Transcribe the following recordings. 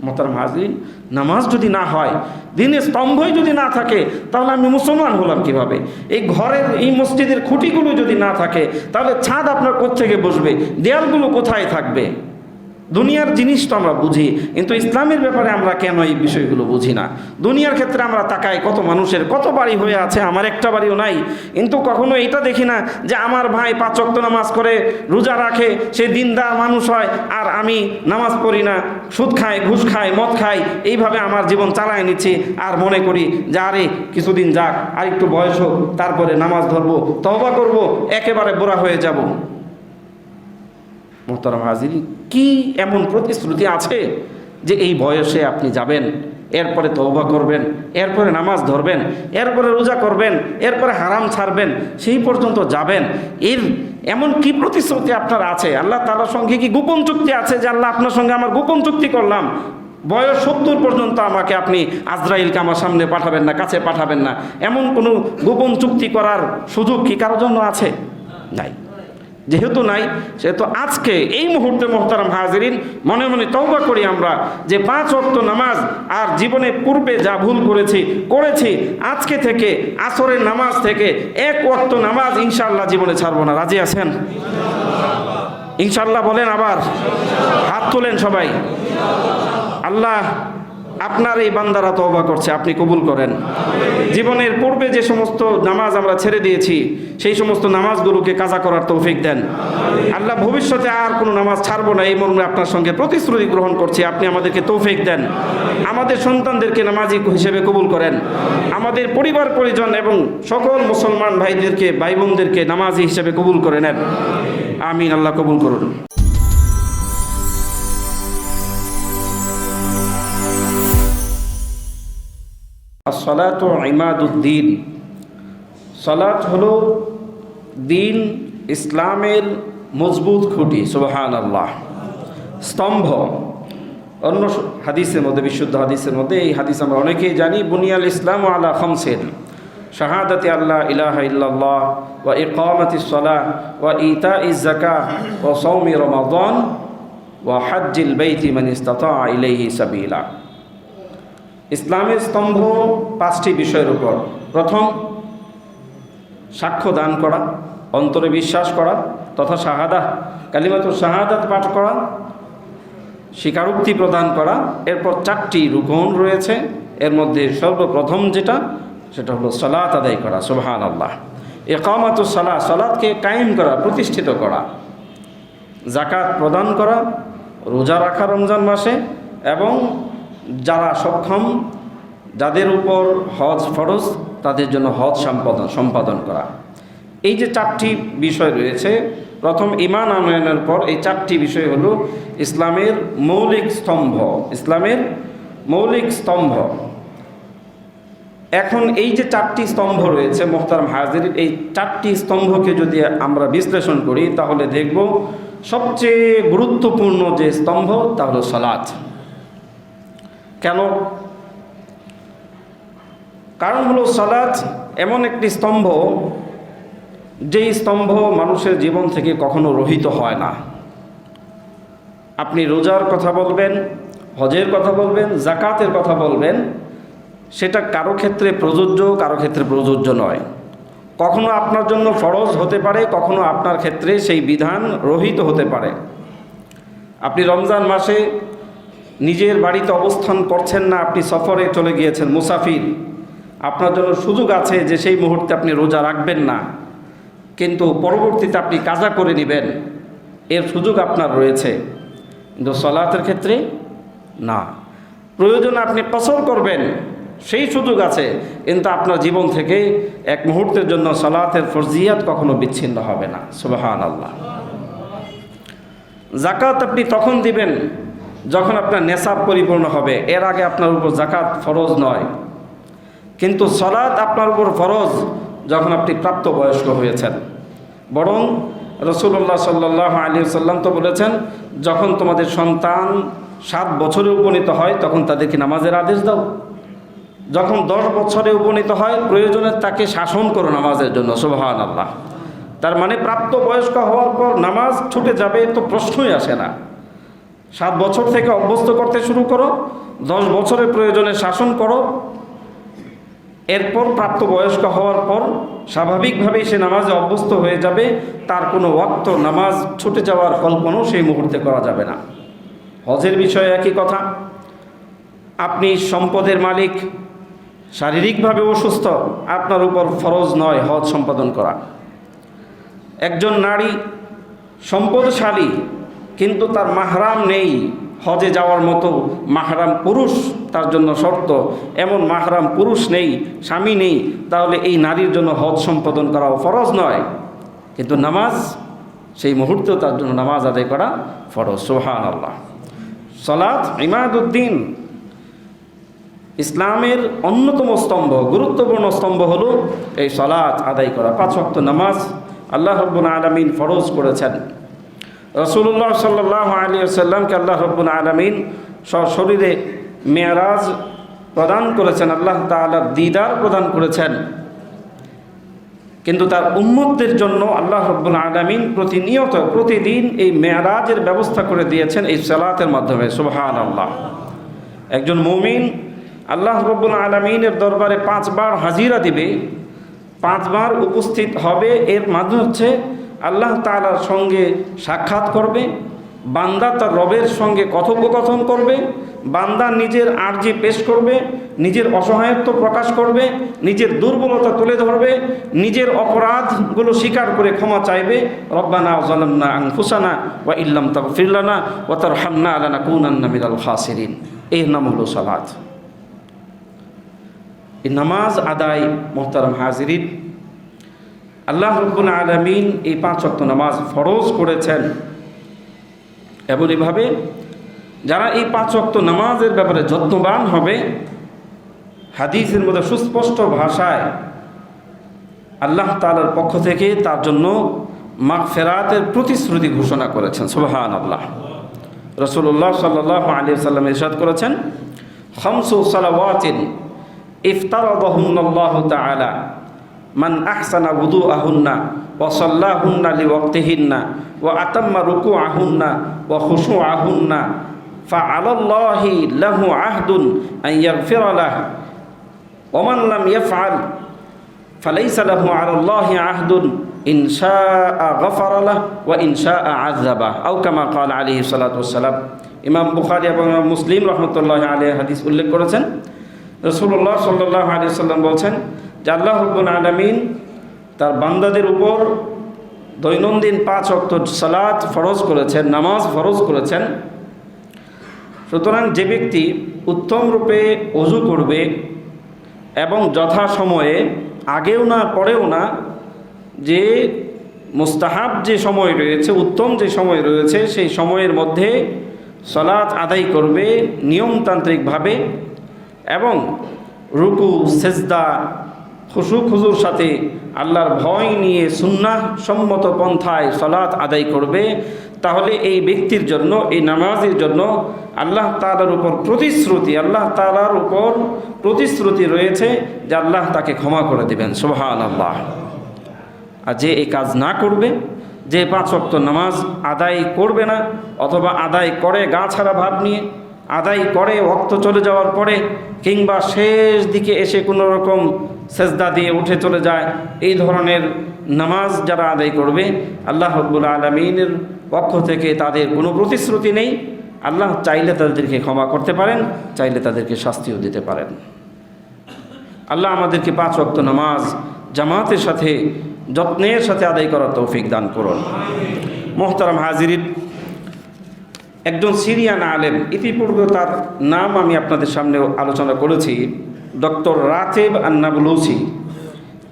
মোহতারাম হাজরিন, নামাজ যদি না হয়, দিনের স্তম্ভই যদি না থাকে, তাহলে আমি মুসলমান হলাম কিভাবে? এই ঘরের, এই মসজিদের খুঁটিগুলো যদি না থাকে, তাহলে ছাদ আপনার কোত্থেকে বসবে? দেয়ালগুলো কোথায় থাকবে? দুনিয়ার জিনিস তো আমরা বুঝি, কিন্তু ইসলামের ব্যাপারে আমরা কেন এই বিষয়গুলো বুঝি না? দুনিয়ার ক্ষেত্রে আমরা তাকাই, কত মানুষের কত বাড়ি হয়ে আছে, আমার একটা বাড়িও নাই, কিন্তু কখনো এটা দেখি না যে আমার ভাই 5 ওয়াক্ত নামাজ করে, রোজা রাখে, সে দিনদার মানুষ হয়, আর আমি নামাজ পড়ি না, সুদ খাই, ঘুষ খাই, মদ খাই, এইভাবে আমার জীবন চালায় নিচ্ছি, আর মনে করি যে আরে কিছুদিন যাক, আর একটু বয়স হোক, তারপরে নামাজ ধরবো, তওবা করব, একেবারে বুড়া হয়ে যাব। মোহতারাম হাজির, কি এমন প্রতিশ্রুতি আছে যে এই বয়সে আপনি যাবেন, এরপরে তওবা করবেন, এরপরে নামাজ ধরবেন, এরপরে রোজা করবেন, এরপরে হারাম ছাড়বেন, সেই পর্যন্ত যাবেন? এর এমন কি প্রতিশ্রুতি আপনার আছে? আল্লাহ তাআলার সঙ্গে কি গোপন চুক্তি আছে যে আল্লাহ আপনার সঙ্গে আমার গোপন চুক্তি করলাম, বয়স 70 পর্যন্ত আমাকে আপনি আজরাইলকে আমার সামনে পাঠাবেন না, কাছে পাঠাবেন না? এমন কোনো গোপন চুক্তি করার সুযোগ কি কারোর জন্য আছে? নাই। যেহেতু নাই, সেহেতু আজকে এই মুহূর্তে মোহতারাম হাজিরিন, মনে মনে তওবা করি আমরা যে 5 ওয়াক্ত নামাজ আর জীবনে পূর্বে যা ভুল করেছি, আজকে থেকে আসরের নামাজ থেকে 1 ওয়াক্ত নামাজ ইনশাআল্লাহ জীবনে ছাড়বো না। রাজি আছেন? ইনশাআল্লাহ বলেন, আবার হাত তোলেন সবাই। আল্লাহ আপনার এই বান্দারা তওবা করছে, আপনি কবুল করেন। জীবনের পূর্বে যে সমস্ত নামাজ আমরা ছেড়ে দিয়েছি, সেই সমস্ত নামাজগুলোকে কাজা করার তৌফিক দেন। আল্লাহ ভবিষ্যতে আর কোনো নামাজ ছাড়বো না, এই মর্মে আপনার সঙ্গে প্রতিশ্রুতি গ্রহণ করছি, আপনি আমাদেরকে তৌফিক দেন। আমাদের সন্তানদেরকে নামাজি হিসেবে কবুল করেন। আমাদের পরিবার পরিজন এবং সকল মুসলমান ভাইদেরকে, ভাই বোনদেরকে নামাজি হিসেবে কবুল করে নেন। আমিন। আল্লাহ কবুল করুন। আসসালাতু ইমাদুদ্দিন। সালাত হলো দিন ইসলামের মজবুত খুঁটি, সুবহানাল্লাহ, স্তম্ভ। অন্য হাদিসের মধ্যে, বিশুদ্ধ হাদিসের মধ্যে, এই হাদিস আমরা অনেকেই জানি, বুনিয়াল ইসলাম আলা খামসিন, শাহাদাতি আল্লাহ ইলাহা ইল্লাল্লাহ ওয়া ইকামাতিস সালাহ ওয়া ইতাইজ যাকাহ ওয়া সাওমি রমাদান ওয়া হজ্জিল বাইতি মান ইসতাতা ইলাইহি সাবিলা। ইসলামের স্তম্ভ 5টি বিষয়ের উপর। প্রথম, সাক্ষ্য দান করা, অন্তরে বিশ্বাস করা তথা শাহাদা, কালিমাতুশ শাহাদাত পাঠ করা, স্বীকারোক্তি প্রদান করা। এরপর 4টি রুকন রয়েছে, এর মধ্যে সর্বপ্রথম যেটা, সেটা হলো সালাত আদায় করা, সুবহানাল্লাহ। ইকামাতুস সালাহ, সালাতকে কায়েম করা, প্রতিষ্ঠিত করা। যাকাত প্রদান করা, রোজা রাখা রমজান মাসে, এবং যারা সক্ষম, যাদের উপর হজ ফরজ, তাদের জন্য হজ সম্পাদন করা। এই যে 4টি বিষয় রয়েছে, প্রথম ঈমান আনয়নের পর এই 4টি বিষয় হলো ইসলামের মৌলিক স্তম্ভ, ইসলামের মৌলিক স্তম্ভ। এখন এই যে 4টি স্তম্ভ রয়েছে মোহতারাম হাজির, এই 4টি স্তম্ভকে যদি আমরা বিশ্লেষণ করি, তাহলে দেখব সবচেয়ে গুরুত্বপূর্ণ যে স্তম্ভ, তা হলো সালাত। কেন? কারণ হলো সালাত এমন একটি স্তম্ভ, যেই স্তম্ভ মানুষের জীবন থেকে কখনো রহিত হয় না। আপনি রোজার কথা বলবেন, হজের কথা বলবেন, যাকাতের কথা বলবেন, সেটা কারো ক্ষেত্রে প্রযোজ্য, কারো ক্ষেত্রে প্রযোজ্য নয়। কখনো আপনার জন্য ফরজ হতে পারে, কখনো আপনার ক্ষেত্রে সেই বিধান রহিত হতে পারে। আপনি রমজান মাসে নিজের বাড়িতে অবস্থান করছেন না, আপনি সফরে চলে গিয়েছেন, মুসাফির, আপনার জন্য সুযোগ আছে যে সেই মুহূর্তে আপনি রোজা রাখবেন না, কিন্তু পরবর্তীতে আপনি কাজা করে নেবেন, এর সুযোগ আপনার রয়েছে। কিন্তু সালাতের ক্ষেত্রে না। প্রয়োজন আপনি কসর করবেন, সেই সুযোগ আছে, কিন্তু আপনার জীবন থেকে এক মুহূর্তের জন্য সালাতের ফরজিয়াত কখনো বিচ্ছিন্ন হবে না, সুবহানাল্লাহ। যাকাত আপনি তখন দিবেন যখন আপনার নেশাব পরিপূর্ণ হবে, এর আগে আপনার উপর যাকাত ফরজ নয়। কিন্তু সালাত আপনার উপর ফরজ যখন আপনি প্রাপ্তবয়স্ক হয়েছেন। বরং রাসূলুল্লাহ সাল্লাল্লাহু আলাইহি ওয়াসাল্লাম তো বলেছেন, যখন তোমাদের সন্তান 7 বছরে উপনীত হয়, তখন তাদেরকে নামাজের আদেশ দাও। যখন 10 বছরে উপনীত হয়, প্রয়োজনে তাকে শাসন করো নামাজের জন্য, সুবহানাল্লাহ। তার মানে প্রাপ্তবয়স্ক হওয়ার পর নামাজ ছুটে যাবে তো প্রশ্নই আসে না। 7 বছর থেকে অভ্যস্ত করতে শুরু করো, 10 বছরের প্রয়োজনে শাসন করো, এরপর প্রাপ্তবয়স্ক হওয়ার পর স্বাভাবিকভাবেই সে নামাজে অভ্যস্ত হয়ে যাবে। তার কোনো ওয়াক্ত নামাজ ছুটে যাওয়ার কল্পনাও সেই মুহূর্তে করা যাবে না। হজের বিষয়ে একই কথা। আপনি সম্পদের মালিক, শারীরিকভাবে অসুস্থ, আপনার উপর ফরজ নয় হজ সম্পাদন করা। একজন নারী সম্পদশালী কিন্তু তার মাহরাম নেই, হজে যাওয়ার মতো মাহরাম পুরুষ তার জন্য শর্ত, এমন মাহরাম পুরুষ নেই, স্বামী নেই, তাহলে এই নারীর জন্য হজ সম্পাদন করাও ফরজ নয়। কিন্তু নামাজ সেই মুহূর্তেও তার জন্য নামাজ আদায় করা ফরজ। সুবহানাল্লাহ। সালাত ইমাদুদ্দিন, ইসলামের অন্যতম স্তম্ভ, গুরুত্বপূর্ণ স্তম্ভ হলো এই সালাত আদায় করা। 5 ওয়াক্ত নামাজ আল্লাহ রাব্বুল আলামিন ফরজ করেছেন। রাসূলুল্লাহ সাল্লাল্লাহু আলাইহি ওয়াসাল্লামকে আল্লাহ রাব্বুল আলামিন সশরীরে মেরাজ প্রদান করেছেন, আল্লাহ তাআলার দিদার প্রদান করেছেন। কিন্তু তার উম্মতদের জন্য আল্লাহ রাব্বুল আলামিন প্রতিদিন এই মেরাজের ব্যবস্থা করে দিয়েছেন এই সালাতের মাধ্যমে। সুবহানাল্লাহ। একজন মুমিন আল্লাহ রাব্বুল আলামিনের দরবারে 5 বার হাজিরা দিবে, 5 বার উপস্থিত হবে। এর মাধ্যমে হচ্ছে আল্লাহ তাআলার সঙ্গে সাক্ষাৎ করবে, বান্দা তার রবের সঙ্গে কথোপকথন করবে, বান্দা নিজের আরজি পেশ করবে, নিজের অসহায়ত্ব প্রকাশ করবে, নিজের দুর্বলতা তুলে ধরবে, নিজের অপরাধগুলো স্বীকার করে ক্ষমা চাইবে। রব্বানা যালামনা আনফুসানা ওয়া ইল্লাম তাগফির লানা ওয়া তারহামনা লানাকুনান্না মিনাল খাসিরিন। এর নাম হলো সালাত। এই নামাজ আদায়, মুহতারাম হাজিরিন, আল্লাহ রাব্বুল আলামিন এই 5 ওয়াক্ত নামাজ ফরজ করেছেন। এবং এভাবে যারা এই 5 ওয়াক্ত নামাজের ব্যাপারে যত্নবান হবে, হাদিসের মধ্যে সুস্পষ্ট ভাষায় আল্লাহ তাআলার পক্ষ থেকে তার জন্য মাগফিরাতের প্রতিশ্রুতি ঘোষণা করেছেন। সুবহানাল্লাহ। রাসূলুল্লাহ সাল্লাল্লাহু আলাইহি ওয়াসাল্লাম ইরশাদ করেছেন, খামসু সালাওয়াতিন ইফতারাদাহুন্নাল্লাহু তাআলা মান আহসানা wudu'ahunna ওয়া সাল্লাহুন্না লিওয়াক্তিহিন্না ওয়া আতাম্মা রুকু'আহুন্না ওয়া খুশু'আহুন্না ফা'আলাল্লাহি লাহু আহদুন আন ইয়াগফিরা লাহু ওয়া মান লাম ইয়াফআল ফালাইসা লাহু 'আলাল্লাহি আহদুন ইন শাআ গাফারা লাহু ওয়া ইন শাআ 'আযাবা আও কামা ক্বালা আলাইহি সাল্লাতু ওয়াসসালাম। ইমাম বুখারী এবং মুসলিম রাহমাতুল্লাহি আলাইহি হাদিস উল্লেখ করেছেন। রাসূলুল্লাহ সাল্লাল্লাহু আলাইহি ওয়াসাল্লাম বলেছেন যে আল্লাহ রাব্বুল আলামিন তার বান্দাদের উপর দৈনন্দিন 5 ওয়াক্ত সালাত ফরজ করেছেন, নামাজ ফরজ করেছেন। সুতরাং যে ব্যক্তি উত্তম রূপে ওযু করবে এবং যথাসময়ে, আগেও না পরেও না, যে মুস্তাহাব যে সময় রয়েছে, উত্তম যে সময় রয়েছে, সেই সময়ের মধ্যে সালাত আদায় করবে নিয়মতান্ত্রিকভাবে এবং রুকু সেজদা খুজুর সাথে আল্লাহর ভয় নিয়ে সুন্নাহ সম্মত পন্থায় সালাত আদায় করবে, তাহলে এই ব্যক্তির জন্য, এই নামাজের জন্য আল্লাহ তাআলার উপর প্রতিশ্রুতি, আল্লাহ তাআলার উপর প্রতিশ্রুতি রয়েছে যে আল্লাহ তাকে ক্ষমা করে দেবেন। সুবহানাল্লাহ। আর যে এই কাজ না করবে, যে 5 ওয়াক্ত নামাজ আদায় করবে না, অথবা আদায় করে গা ছাড়া ভাব নিয়ে, আদায় করে ওয়াক্ত চলে যাওয়ার পরে, কিংবা শেষ দিকে এসে কোনো রকম সেজদা দিয়ে উঠে চলে যায়, এই ধরনের নামাজ যারা আদায় করবে, আল্লাহ রাব্বুল আলামিনের পক্ষ থেকে তাদের কোনো প্রতিশ্রুতি নেই। আল্লাহ চাইলে তাদেরকে ক্ষমা করতে পারেন, চাইলে তাদেরকে শাস্তিও দিতে পারেন। আল্লাহ আমাদেরকে 5 ওয়াক্ত নামাজ জামাতের সাথে, যত্নের সাথে আদায় করার তৌফিক দান করুন। মুহতারাম হাজিরিন, একজন সিরিয়ান আলেম, ইতিপূর্বে তার নাম আমি আপনাদের সামনে আলোচনা করেছি, ডক্টর রাতেব আন-নাবলুসি।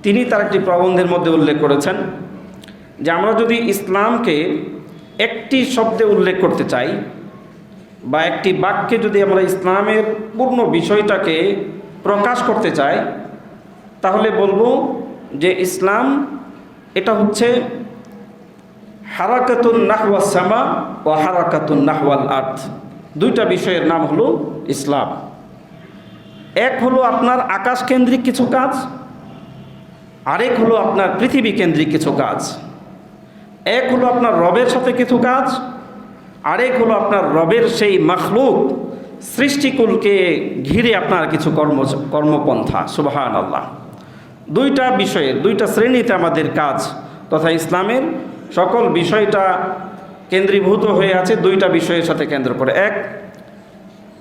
তিনি তার একটি প্রবন্ধের মধ্যে উল্লেখ করেছেন যে আমরা যদি ইসলামকে একটি শব্দে উল্লেখ করতে চাই, বা একটি বাক্যে যদি আমরা ইসলামের পূর্ণ বিষয়টাকে প্রকাশ করতে চাই, তাহলে বলবো যে ইসলাম এটা হচ্ছে হারাকাতুন নাহওয়াস সামা ওয়া হারাকাতুন নাহওয়াল আরদ। 2টা বিষয়ের নাম হলো ইসলাম। এক হলো আপনার আকাশ কেন্দ্রিক কিছু কাজ, আরেক হলো আপনার পৃথিবী কেন্দ্রিক কিছু কাজ। এক হলো আপনার রবের সাথে কিছু কাজ, আরেক হলো আপনার রবের সেই মাখলুক সৃষ্টিকুলকে ঘিরে আপনার কিছু কর্মপন্থা। সুবহানাল্লাহ। দুইটা বিষয়ে, দুইটা শ্রেণীতে আমাদের কাজ তথা ইসলামের সকল বিষয়টা কেন্দ্রীভূত হয়ে আছে দুইটা বিষয়ের সাথে কেন্দ্র করে। এক,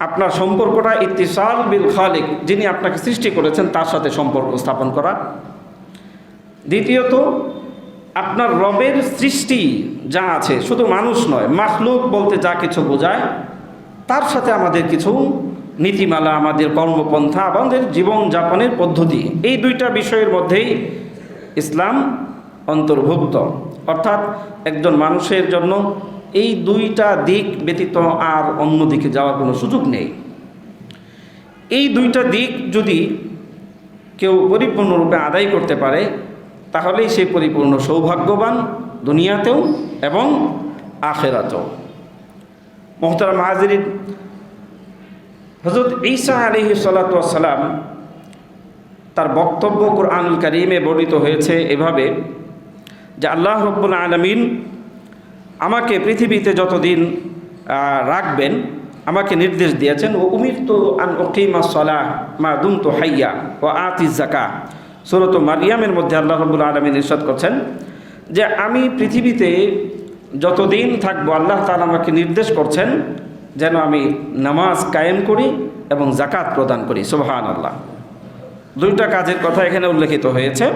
আপনার সম্পর্কটা ইত্তিসাল বিল খালিক, যিনি আপনাকে সৃষ্টি করেছেন তার সাথে সম্পর্ক স্থাপন করা। দ্বিতীয়ত, আপনার রবের সৃষ্টি যা আছে, শুধু মানুষ নয়, মাখলুক বলতে যা কিছু বোঝায় তার সাথে আমাদের কিছু নীতিমালা, আমাদের কর্মপন্থা, আমাদের জীবনযাপনের পদ্ধতি, এই দুইটা বিষয়ের মধ্যেই ইসলাম অন্তর্ভুক্ত। অর্থাৎ একজন মানুষের জন্য এই দুইটা দিক ব্যতীত আর অন্য দিকে যাওয়ার কোনো সুযোগ নেই। এই দুইটা দিক যদি কেউ পরিপূর্ণরূপে আদায় করতে পারে তাহলেই সে পরিপূর্ণ সৌভাগ্যবান, দুনিয়াতেও এবং আখিরাতেও। মুহতারাম হাজিরিন, হযরত ঈসা আলাইহিস সালাতু ওয়াস সালাম তার বক্তব্য কুরআনুল কারীমে বর্ণিত হয়েছে এভাবে যে আল্লাহ রাব্বুল আলামিন আমাকে পৃথিবীতে যতদিন রাখবেন আমাকে নির্দেশ দিয়েছেন, ও উমিরতু আন উকিমাস সালাহ মা দুমতু হাইয়া ওয়া আতিজ যাকাহ। সূরা মারইয়ামের মধ্যে আল্লাহ রাব্বুল আলামিন ইরশাদ করছেন যে আমি পৃথিবীতে যতদিন থাকবো আল্লাহ তাআলা আমাকে নির্দেশ করছেন যেন আমি নামাজ কায়েম করি এবং যাকাত প্রদান করি। সুবহানাল্লাহ। দুইটা কাজের কথা এখানে উল্লেখিত হয়েছে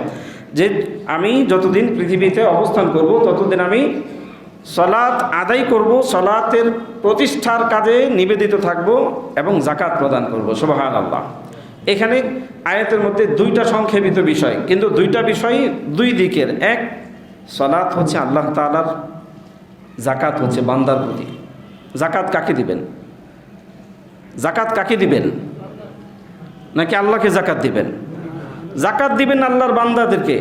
যে আমি যতদিন পৃথিবীতে অবস্থান করব ততদিন আমি সালাত আদায় করব, সালাতের প্রতিষ্ঠার কাজে নিবেদিত থাকব এবং যাকাত প্রদান করব। সুবহানাল্লাহ। এখানে আয়াতের মধ্যে দুইটা সংক্ষেপিত বিষয়, কিন্তু দুইটা বিষয় দুই দিকের। এক, সালাত হচ্ছে আল্লাহ তাআলার, যাকাত হচ্ছে বান্দার প্রতি। যাকাত কাকে দিবেন? যাকাত কাকে দিবেন? নাকি আল্লাহকে যাকাত দিবেন? যাকাত দিবেন আল্লাহর বান্দাদেরকে।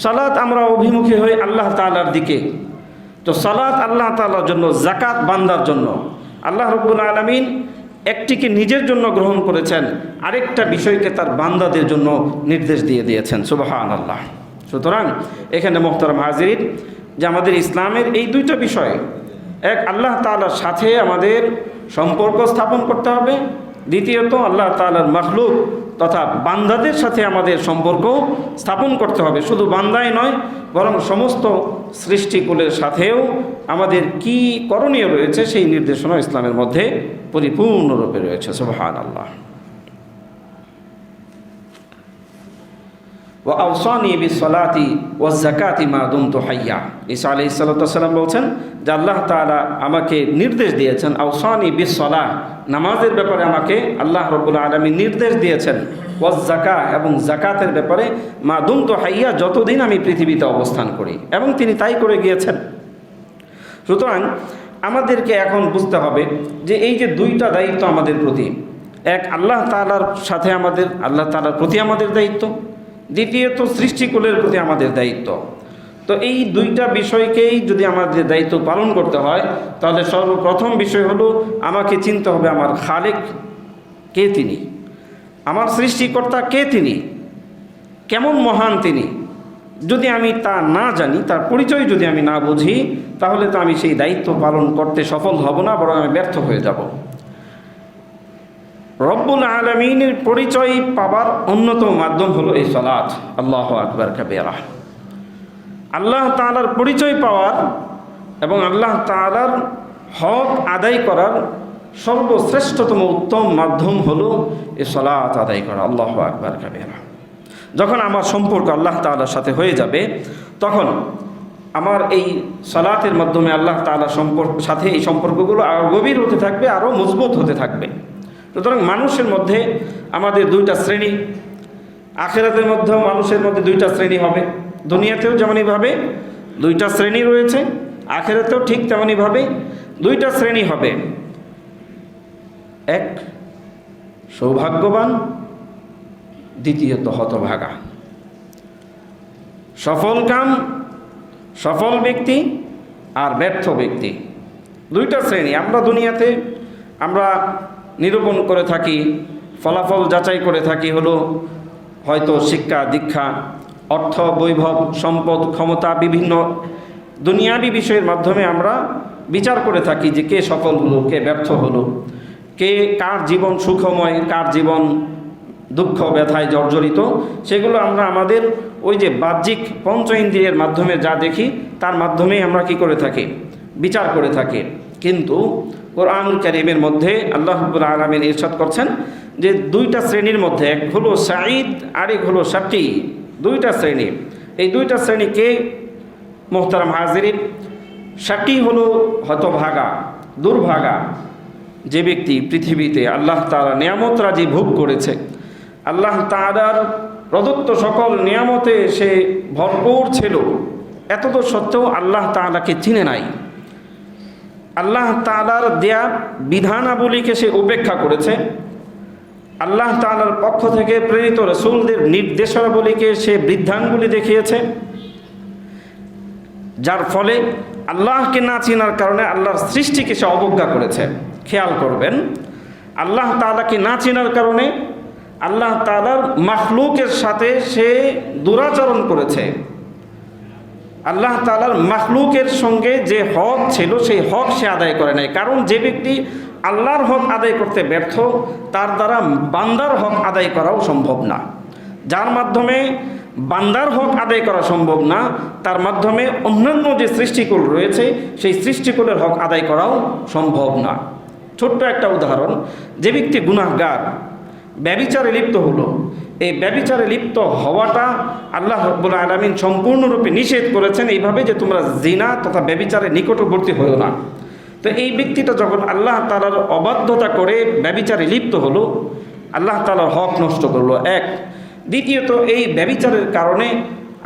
সালাত আমরা অভিমুখী হই আল্লাহ তাআলার দিকে, তো সালাত আল্লাহ তাআলার জন্য, যাকাত বান্দার জন্য। আল্লাহ রাব্বুল আলামিন একটিকে নিজের জন্য গ্রহণ করেছেন, আরেকটা বিষয়কে তার বান্দাদের জন্য নির্দেশ দিয়ে দিয়েছেন। সুবহানাল্লাহ। সুতরাং এখানে মুহতারাম হাজিরিন, যে আমাদের ইসলামের এই দুইটা বিষয়, এক, আল্লাহ তাআলার সাথে আমাদের সম্পর্ক স্থাপন করতে হবে। দ্বিতীয়ত, আল্লাহ তাআলার মাখলুক তথা বান্দাদের সাথে আমাদের সম্পর্ক স্থাপন করতে হবে। শুধু বান্দাই নয়, বরং সমস্ত সৃষ্টিকুলের সাথেও আমাদের কি করণীয় রয়েছে সেই নির্দেশনা ইসলামের মধ্যে পরিপূর্ণরূপে রয়েছে। সুবহানাল্লাহ। ওয়া আওসানি বিসসালাতি ওয়াজ যাকাতি মা দুমতু হাইয়া। ঈসা আলাইহিস সালাতু ওয়াস সালাম বলছেন যে আল্লাহ তাআলা আমাকে নির্দেশ দিয়েছেন, আওসানি বিসসালাহ, নামাজের ব্যাপারে আমাকে আল্লাহ রাব্বুল আলামিন নির্দেশ দিয়েছেন, ওয়াজ যাকাহ, এবং যাকাতের ব্যাপারে মা দুমতু হাইয়া, যতদিন আমি পৃথিবীতে অবস্থান করি, এবং তিনি তাই করে গিয়েছেন। সুতরাং আমাদেরকে এখন বুঝতে হবে যে এই যে দুইটা দায়িত্ব আমাদের প্রতি, এক, আল্লাহ তাআলার সাথে আমাদের, আল্লাহ তাআলার প্রতি আমাদের দায়িত্ব, দ্বিতীয়ত সৃষ্টিকুলের প্রতি আমাদের দায়িত্ব। তো এই দুইটা বিষয়কেই যদি আমাদের দায়িত্ব পালন করতে হয় তাহলে সর্বপ্রথম বিষয় হলো আমাকে চিনতে হবে আমার খালেক কে, তিনি আমার সৃষ্টিকর্তা কে, তিনি কেমন মহান তিনি। যদি আমি তা না জানি, তার পরিচয় যদি আমি না বুঝি, তাহলে তো আমি সেই দায়িত্ব পালন করতে সফল হব না, বরং আমি ব্যর্থ হয়ে যাব। রব্বুল আলামিনের পরিচয় পাবার অন্যতম মাধ্যম হলো এই সালাত। আল্লাহু আকবার কাবীরা। আল্লাহ তাআলার পরিচয় পাওয়ার এবং আল্লাহ তাআলার হক আদায় করার সর্বশ্রেষ্ঠতম উত্তম মাধ্যম হলো এই সালাত আদায় করা। আল্লাহু আকবার কাবীরা। যখন আমার সম্পর্ক আল্লাহ তাআলার সাথে হয়ে যাবে, তখন আমার এই সালাতের মাধ্যমে আল্লাহ তাআলার সাথে এই সম্পর্কগুলো আরও গভীর হতে থাকবে, আরও মজবুত হতে থাকবে। সুতরাং মানুষের মধ্যে আমাদের দুইটা শ্রেণী, আখিরাতের মধ্যেও মানুষের মধ্যে দুইটা শ্রেণী হবে। দুনিয়াতেও যেমনইভাবে দুইটা শ্রেণী রয়েছে, আখিরাতেও ঠিক তেমনইভাবে দুইটা শ্রেণী হবে। এক, সৌভাগ্যবান, দ্বিতীয়ত হতভাগা। সফল কাম, সফল ব্যক্তি আর ব্যর্থ ব্যক্তি, দুইটা শ্রেণী। আমরা দুনিয়াতে আমরা নিরূপণ করে থাকি, ফলাফল যাচাই করে থাকি হলো হয়তো শিক্ষা দীক্ষা, অর্থ বৈভব, সম্পদ, ক্ষমতা, বিভিন্ন দুনিয়াবি বিষয়ের মাধ্যমে আমরা বিচার করে থাকি যে কে সফল হলো, কে ব্যর্থ হলো, কে কার জীবন সুখময়, কার জীবন দুঃখ ব্যথায় জর্জরিত, সেগুলো আমরা আমাদের ওই যে বাহ্যিক পঞ্চ ইন্দ্রিয়ের মাধ্যমে যা দেখি তার মাধ্যমেই আমরা কি করে থাকি, বিচার করে থাকি। কিন্তু কোরআনুল কারীমের মধ্যে আল্লাহ রাব্বুল আলামিন ইরশাদ করছেন যে দুইটা শ্রেণীর মধ্যে, এক হলো সাঈদ আর এক হলো শাকী, দুইটা শ্রেণী। এই দুইটা শ্রেণী কে মোহতারাম হাজিরিন? শাকী হলো হতভাগা, দুর্ভাগা যে ব্যক্তি পৃথিবীতে আল্লাহ তাআলা নিয়ামত রাজি ভোগ করেছে, আল্লাহ তাআলার প্রদত্ত সকল নিয়ামতে সে ভরপুর ছিল, এতদ সত্ত্বেও আল্লাহ তাআলাকে চিনে নাই, আল্লাহ তাআলার দেয়া বিধানাবলীকে সে উপেক্ষা করেছে, আল্লাহ তাআলার পক্ষ থেকে প্রেরিত রাসূলদের নির্দেশাবলীকে সে বৃদ্ধাঙ্গুলি দেখিয়েছে, যার ফলে আল্লাহকে না চেনার কারণে আল্লাহর সৃষ্টিকে সে অবজ্ঞা করেছে। খেয়াল করবেন, আল্লাহ তাআলাকে না চেনার কারণে আল্লাহ তাআলার মাখলুকের সাথে সে দুরাচরণ করেছে, আল্লাহ তাআলার মাখলুকের সঙ্গে যে হক ছিল সেই হক সে আদায় করে নাই। কারণ যে ব্যক্তি আল্লাহর হক আদায় করতে ব্যর্থ, তার দ্বারা বান্দার হক আদায় করাও সম্ভব না। যার মাধ্যমে বান্দার হক আদায় করা সম্ভব না, তার মাধ্যমে অন্যান্য যে সৃষ্টিকুল রয়েছে সেই সৃষ্টিকুলের হক আদায় করাও সম্ভব না। ছোট্ট একটা উদাহরণ, যে ব্যক্তি গুনাহগার, ব্যভিচারে লিপ্ত হলো, এই ব্যভিচারে লিপ্ত হওয়াটা আল্লাহ রাব্বুল আলামিন সম্পূর্ণরূপে নিষেধ করেছেন এইভাবে যে তোমরা জিনা তথা ব্যভিচারে নিকটবর্তী হও না। তো এই ব্যক্তিটা যখন আল্লাহ তাআলার অবাধ্যতা করে ব্যভিচারে লিপ্ত হলো, আল্লাহ তাআলার হক নষ্ট করলো এক। দ্বিতীয়ত, এই ব্যভিচারের কারণে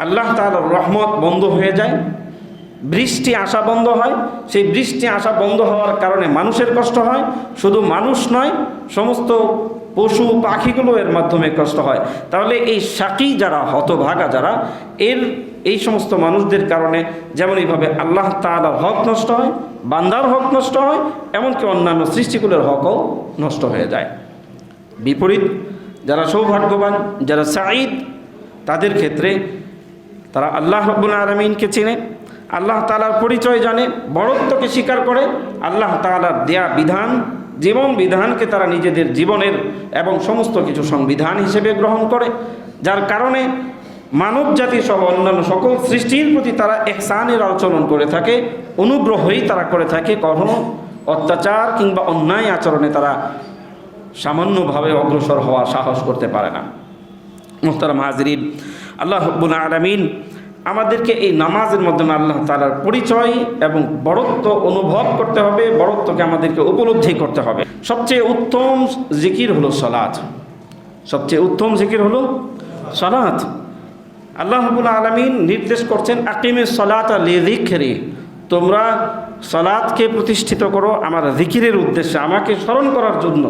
আল্লাহ তাআলার রহমত বন্ধ হয়ে যায়, বৃষ্টি আসা বন্ধ হয়, সেই বৃষ্টি আসা বন্ধ হওয়ার কারণে মানুষের কষ্ট হয়, শুধু মানুষ নয় সমস্ত পশু পাখিগুলো এর মাধ্যমে কষ্ট হয়। তাহলে এই শাকী যারা, হতভাগা যারা, এই সমস্ত মানুষদের কারণে যেমন এইভাবে আল্লাহ তাআলার হক নষ্ট হয়, বান্দার হক নষ্ট হয়, এমনকি অন্যান্য সৃষ্টিকুলের হকও নষ্ট হয়ে যায়। বিপরীত যারা সৌভাগ্যবান, যারা সাঈদ, তাদের ক্ষেত্রে তারা আল্লাহ রাব্বুল আলামিনকে চেনে, আল্লাহ তাআলার পরিচয় জানে, বড়ত্বকে স্বীকার করে, আল্লাহ তাআলার দেয়া বিধান, জীবন বিধানকে তারা নিজেদের জীবনের এবং সমস্ত কিছু সংবিধান হিসেবে গ্রহণ করে, যার কারণে মানব জাতি সহ অন্যান্য সকল সৃষ্টির প্রতি তারা ইহসানের আচরণ করে থাকে, অনুগ্রহই তারা করে থাকে, কখনো অত্যাচার কিংবা অন্যায় আচরণে তারা সামান্যভাবে অগ্রসর হওয়ার সাহস করতে পারে না। মুহতারাম হাজিরিন, আল্লাহ রাব্বুল আলামিন আমাদেরকে এই নামাজের মাধ্যমে আল্লাহ তাআলার পরিচয় এবং বড়ত্ব অনুভব করতে হবে, বড়ত্বকে আমাদেরকে উপলব্ধি করতে হবে। সবচেয়ে উত্তম জিকির হলো সালাত, সবচেয়ে উত্তম জিকির হলো সালাত। আল্লাহ রাব্বুল আলামিন নির্দেশ করছেন, আকিমিস সালাতা লিযিকরি, তোমরা সালাতকে প্রতিষ্ঠিত করো আমার জিকিরের উদ্দেশ্যে, আমাকে স্মরণ করার জন্য।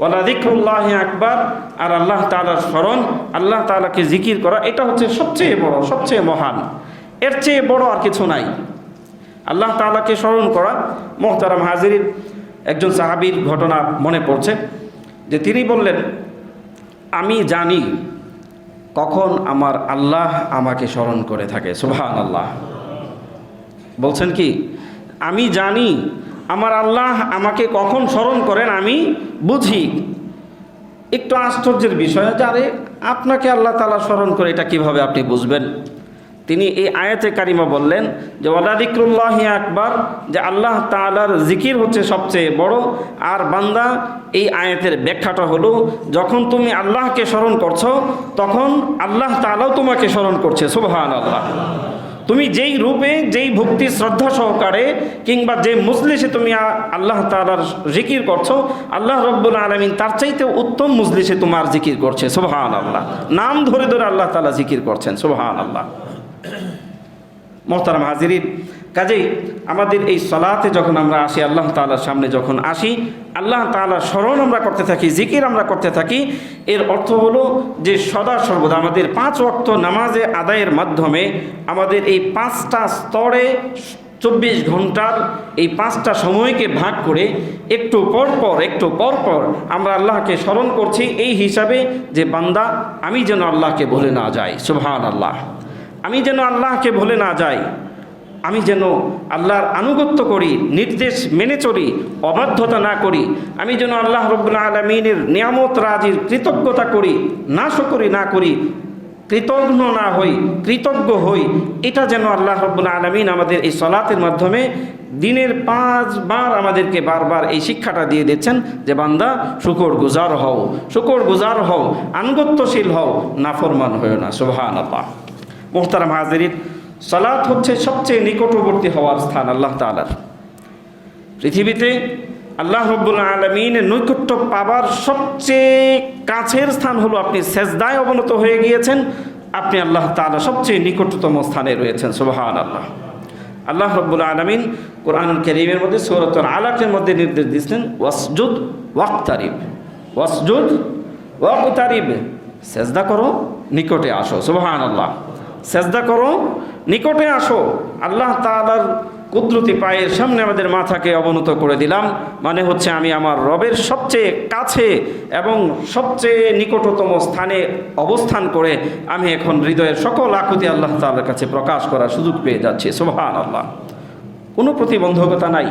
ওয়ালা যিকরুল্লাহি আকবার, আর আল্লাহ তাআলার স্মরণ, আল্লাহ তাআলাকে জিকির করা, এটা হচ্ছে সবচেয়ে বড়, সবচেয়ে মহান, এর চেয়ে বড় আর কিছু নাই। আল্লাহ তাআলাকে স্মরণ করা। মুহতারাম হাজিরিন, একজন সাহাবীর ঘটনা মনে পড়ছে যে তিনি বললেন, আমি জানি কখন আমার আল্লাহ আমাকে স্মরণ করে থাকে। সুবহানাল্লাহ। বলছেন কি, আমি জানি আমার আল্লাহ আমাকে কখন স্মরণ করেন আমি বুঝি। একটু আশ্চর্যের বিষয় যে আরে আপনাকে আল্লাহ তাআলা স্মরণ করে এটা কিভাবে আপনি বুঝবেন? তিনি এই আয়াতে কারিমা বললেন যে ওয়ালা যিকরুল্লাহি আকবার, যে আল্লাহ তাআলার জিকির হচ্ছে সবচেয়ে বড়। আর বান্দা, এই আয়াতের ব্যাখ্যাটা হলো, যখন তুমি আল্লাহকে স্মরণ করছো তখন আল্লাহ তাআলাও তোমাকে স্মরণ করছে। সুবহানাল্লাহ। তুমি যেই রূপে, যেই ভক্তি শ্রদ্ধা সহকারে কিংবা যে মজলিসে তুমি আল্লাহ তাআলার জিকির করছো, আল্লাহ রাব্বুল আলামিন তার চাইতে উত্তম মজলিসে তোমার জিকির করছে। সুবহানাল্লাহ। নাম ধরে ধরে আল্লাহ তাআলা জিকির করছেন। সুবহানাল্লাহ। মুহতারাম হাজিরিন, কাজেই আমাদের এই সালাতে যখন আমরা আসি, আল্লাহ তাআলার সামনে যখন আসি, আল্লাহ তাআলার স্মরণ আমরা করতে থাকি, জিকির আমরা করতে থাকি, এর অর্থ হলো যে সদা সর্বদা আমাদের 5 ওয়াক্ত নামাজে আদায়ের মাধ্যমে আমাদের এই 5টা স্তরে 24 ঘন্টার এই 5টা সময়কে ভাগ করে একটু পর আমরা আল্লাহকে স্মরণ করছি, এই হিসাবে যে বান্দা আমি যেন আল্লাহকে ভুলে না যাই। সুবহানাল্লাহ। আমি যেন আল্লাহকে ভুলে না যাই। আমি যেন আল্লাহর আনুগত্য করি, নির্দেশ মেনে চলি, অবাধ্যতা না করি। আমি যেন আল্লাহ রাব্বুল আলামিনের নিয়ামত রাজির কৃতজ্ঞতা করি, নাশকরি না করি, কৃতজ্ঞ না হই, কৃতজ্ঞ হই। এটা যেন আল্লাহ রাব্বুল আলামিন আমাদের এই সালাতের মাধ্যমে দিনের 5 বার আমাদেরকে বারবার এই শিক্ষাটা দিয়ে দিচ্ছেন যে বান্দা শুকর গুজার হও, শুকর গুজার হও, আনুগত্যশীল হও, নাফরমান হও না। সুবহানাল্লাহ। মুহতারাম হাজিরিন, সালাত হচ্ছে সবচেয়ে নিকটবর্তী হওয়ার স্থান আল্লাহ তাআলার। পৃথিবীতে আল্লাহ রাব্বুল আলামিনের নৈকট্য পাবার সবচেয়ে কাছের স্থান হলো আপনি সেজদায় অবনত হয়ে গিয়েছেন, আপনি আল্লাহ তাআলা সবচেয়ে নিকটতম স্থানে রয়েছেন। সুবহানাল্লাহ। আল্লাহ রাব্বুল আলামিন কোরআনুল কারীমের মধ্যে সূরাতুল আলাকের মধ্যে নির্দেশ দিয়েছেন ওয়াসজুদ ওয়াক্তারিব, ওয়াসজুদ ওয়াক্তারিব, সেজদা করো, নিকটে আসো। সুবহানাল্লাহ। সেজদা করো, নিকটে আসো। আল্লাহ তাআলার কুদরতি পায়ের সামনে আমাদের মাথাকে অবনত করে দিলাম, মানে হচ্ছে আমি আমার রবের সবচেয়ে কাছে এবং সবচেয়ে নিকটতম স্থানে অবস্থান করে আমি এখন হৃদয়ের সকল আকুতি আল্লাহ তাআলার কাছে প্রকাশ করার সুযোগ পেয়ে যাচ্ছি। সুবহানাল্লাহ। কোনো প্রতিবন্ধকতা নাই,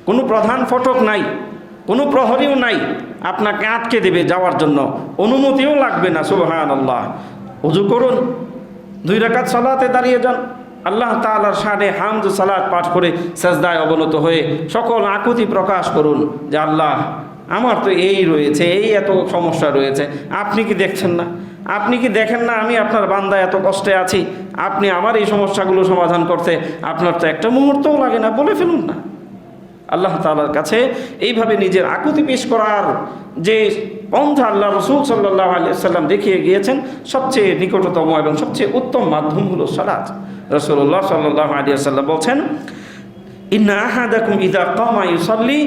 কোনো প্রধান ফটক নাই, কোনো প্রহরীও নাই আপনাকে আটকে দেবে যাওয়ার জন্য, অনুমতিও লাগবে না। সুবহানাল্লাহ। ওযু করুন, 2 রাকাত সালাতে দাঁড়িয়ে যান, আল্লাহ তাআলার শানে হামদ সালাত পাঠ করে সেজদায় অবনত হয়ে সকল আকুতি প্রকাশ করুন যে আল্লাহ আমার তো এই রয়েছে, এই এত সমস্যা রয়েছে, আপনি কি দেখছেন না? আপনি কি দেখেন না আমি আপনার বান্দা এত কষ্টে আছি, আপনি আমার এই সমস্যাগুলো সমাধান করতে আপনার তো একটা মুহূর্তও লাগে না, বলে ফেলুন না। আল্লাহ তাআলার কাছে এইভাবে নিজের আকুতি পেশ করার যে পন্থা আল্লাহ রাসূল সাল্লাল্লাহু আলাইহি ওয়াসাল্লাম দেখিয়ে গিয়েছেন, সবচেয়ে নিকটতম এবং সবচেয়ে উত্তম মাধ্যম হলো সালাত। রাসূলুল্লাহ সাল্লাল্লাহু আলাইহি ওয়াসাল্লাম বলছেন, ইন্না আহাদাকুম ইযা কামা ইউসাল্লি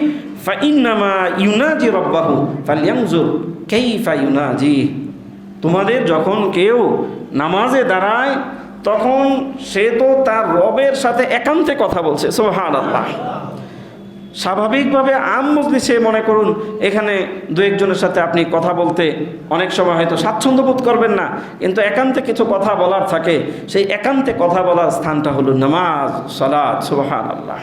ফাইন্নামা ইউনাজি রাব্বাহু ফালইয়ানজুর কাইফা ইউনাজি। তোমাদের যখন কেউ নামাজে দাঁড়ায় তখন সে তো তার রবের সাথে একান্তে কথা বলছে। সুবহানাল্লাহ। স্বাভাবিকভাবে আম মজলিসে মনে করুন এখানে 2-1 জনের সাথে আপনি কথা বলতে অনেক সময় হয়তো স্বাচ্ছন্দ্য বোধ করবেন না, কিন্তু একান্তে কিছু কথা বলার থাকে, সেই একান্তে কথা বলার স্থানটা হলো নামাজ, সালাত। সুবহানাল্লাহ।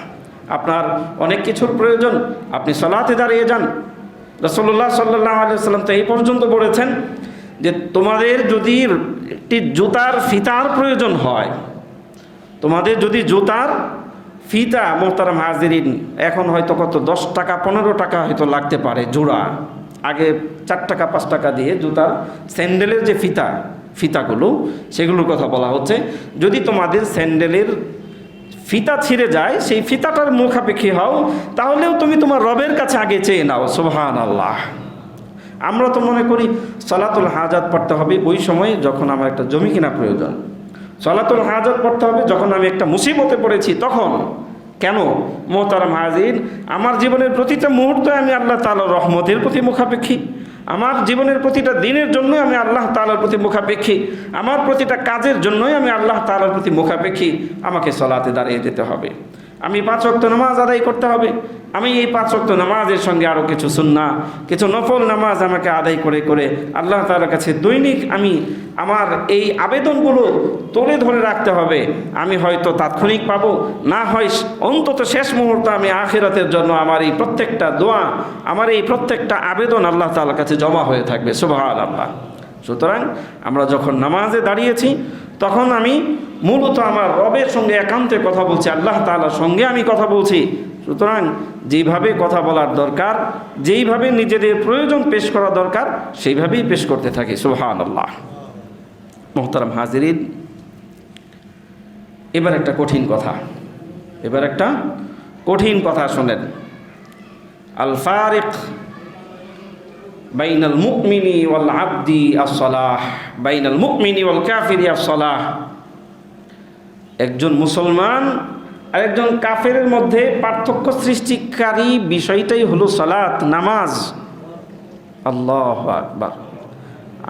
আপনার অনেক কিছুর প্রয়োজন, আপনি সালাতে দাঁড়িয়ে যান। রাসূলুল্লাহ সাল্লাল্লাহু আলাইহি ওয়াসাল্লাম তো এই পর্যন্ত বলেছেন যে তোমাদের যদি একটি জুতার ফিতার প্রয়োজন হয়, তোমাদের যদি জুতার ফিতা, মোহতারাম হাজিরিন, এখন হয়তো কত 10 টাকা 15 টাকা হয়তো লাগতে পারে জোড়া, আগে 4 টাকা 5 টাকা দিয়ে জুতার স্যান্ডেলের যে ফিতাগুলো সেগুলোর কথা বলা হচ্ছে। যদি তোমাদের স্যান্ডেলের ফিতা ছিঁড়ে যায়, সেই ফিতাটার মুখাপেক্ষী হও, তাহলেও তুমি তোমার রবের কাছে আগে চেয়ে নাও। সুবহানাল্লাহ। আমরা তো মনে করি সালাতুল হাজাত পড়তে হবে ওই সময় যখন আমার একটা জমি কেনা প্রয়োজন, সালাতুল হাজাত পড়তে হবে যখন আমি একটা মুসিবতে পড়েছি তখন। কেন মোহতারাম হাজির, আমার জীবনের প্রতিটা মুহূর্তে আমি আল্লাহ তাআলার রহমতের প্রতি মুখাপেক্ষী, আমার জীবনের প্রতিটা দিনের জন্য আমি আল্লাহ তাআলার প্রতি মুখাপেক্ষী, আমার প্রতিটা কাজের জন্যই আমি আল্লাহ তাআলার প্রতি মুখাপেক্ষী। আমাকে সালাতে দাঁড়িয়ে যেতে হবে, আমি 5 ওয়াক্ত নামাজ আদায় করতে হবে। আমি এই 5 ওয়াক্ত নামাজের সঙ্গে আরও কিছু সুন্নাহ, কিছু নফল নামাজ আমাকে আদায় করে করে আল্লাহ তাআলার কাছে দৈনিক আমি আমার এই আবেদনগুলো তুলে ধরে রাখতে হবে। আমি হয়তো তাৎক্ষণিক পাবো, না হয় অন্তত শেষ মুহূর্তে আমি আখিরাতের জন্য আমার এই প্রত্যেকটা দোয়া, আমার এই প্রত্যেকটা আবেদন আল্লাহ তাআলার কাছে জমা হয়ে থাকবে। সুবহানাল্লাহ। সুতরাং আমরা যখন নামাজে দাঁড়িয়েছি তখন আমি মূলত আমার রবের সঙ্গে একান্তে কথা বলছি, আল্লাহ তাআলার সঙ্গে আমি কথা বলছি। সুতরাং যেইভাবে কথা বলার দরকার, যেইভাবে নিজেদের প্রয়োজন পেশ করা দরকার, সেইভাবেই পেশ করতে থাকি। সুবহানাল্লাহ। মুহতারাম হাজিরিন, এবার একটা কঠিন কথা শোনেন। আল ফারিক বাইনাল মুমিনি ওয়াল আবদি as-সালাহ, বাইনাল মুমিনি ওয়াল কাফিরি as-সালাহ। একজন মুসলমান আর একজন কাফেরের মধ্যে পার্থক্য সৃষ্টিকারী বিষয়টাই হলো সালাত, নামাজ। আল্লাহু আকবার।